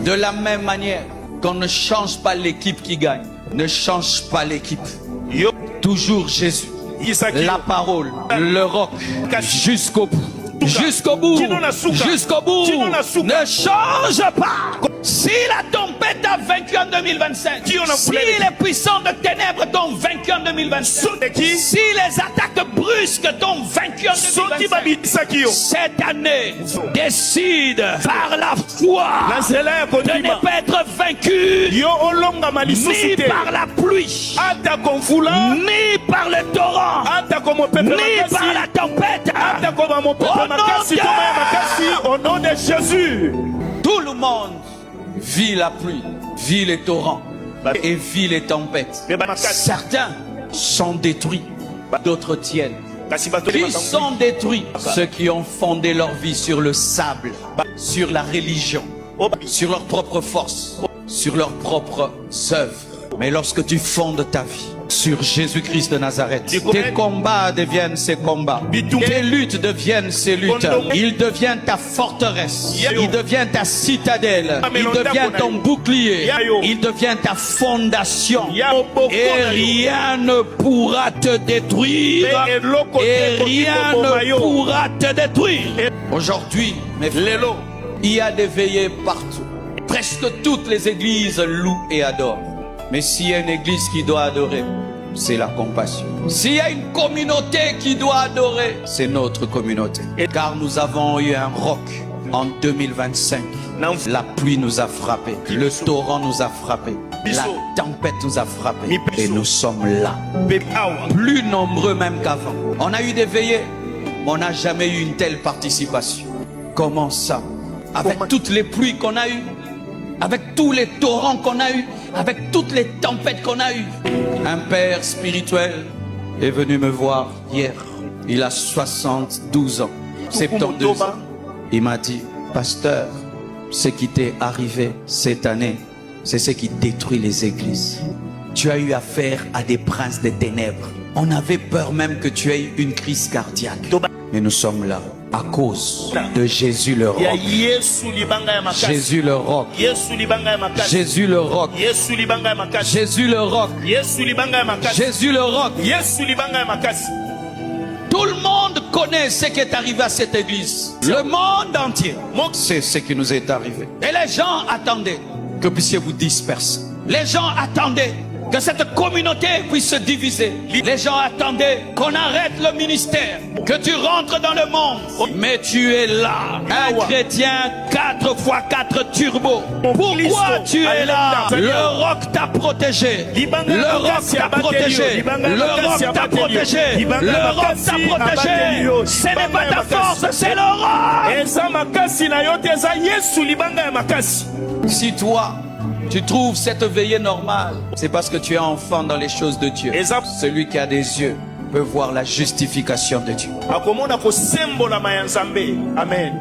De la même manière qu'on ne change pas l'équipe qui gagne, ne change pas l'équipe. Toujours Jésus, la parole, le roc, jusqu'au bout. Jusqu'au bout, jusqu'au bout, ne change pas. Si la tempête a vaincu en 2025, si les puissants de ténèbres t'ont vaincu en 2025, si les attaques brusques t'ont vaincu en 2025, cette année, décide par la foi de ne pas être vaincu ni par la pluie, ni par le torrent, ni par la tempête. Au nom de Jésus, tout le monde vit la pluie, vit les torrents et vit les tempêtes. Certains sont détruits, d'autres tiennent. Qui sont détruits? Ceux qui ont fondé leur vie sur le sable, sur la religion, sur leur propre force, sur leurs propres œuvres. Mais lorsque tu fondes ta vie sur Jésus-Christ de Nazareth, tes combats deviennent ses combats, tes luttes deviennent ses luttes. Il devient ta forteresse, il devient ta citadelle, il devient ton bouclier, il devient ta fondation. Et rien ne pourra te détruire, et rien ne pourra te détruire. Aujourd'hui, mes frères, il y a des veillées partout. Presque toutes les églises louent et adorent. Mais s'il y a une église qui doit adorer, c'est la compassion. S'il y a une communauté qui doit adorer, c'est notre communauté. Car nous avons eu un roc en 2025. La pluie nous a frappés, le torrent nous a frappés, la tempête nous a frappés. Et nous sommes là, plus nombreux même qu'avant. On a eu des veillées, mais on n'a jamais eu une telle participation. Comment ça? Avec toutes les pluies qu'on a eues, avec tous les torrents qu'on a eus, avec toutes les tempêtes qu'on a eues. Un père spirituel est venu me voir hier. Il a 72 ans, 72 ans. Il m'a dit, pasteur, ce qui t'est arrivé cette année, c'est ce qui détruit les églises. Tu as eu affaire à des princes des ténèbres. On avait peur même que tu aies une crise cardiaque. Mais nous sommes là à cause de Jésus le roc. Jésus le roc. Jésus le roc. Jésus le roc. Jésus le roc. Tout le monde connaît ce qui est arrivé à cette église. Le monde entier sait ce qui nous est arrivé. Et les gens attendaient que vous puissiez vous disperser. Les gens attendaient que cette communauté puisse se diviser. Les gens attendaient qu'on arrête le ministère, que tu rentres dans le monde. Mais tu es là, un chrétien 4x4 turbo. Pourquoi tu es là? Le roc t'a protégé. Le roc t'a protégé. Le roc t'a protégé. Le roc t'a protégé. Ce n'est pas ta force, c'est le roc. Si toi, tu trouves cette veillée normale, c'est parce que tu es enfant dans les choses de Dieu. Celui qui a des yeux peut voir la justification de Dieu. Amen.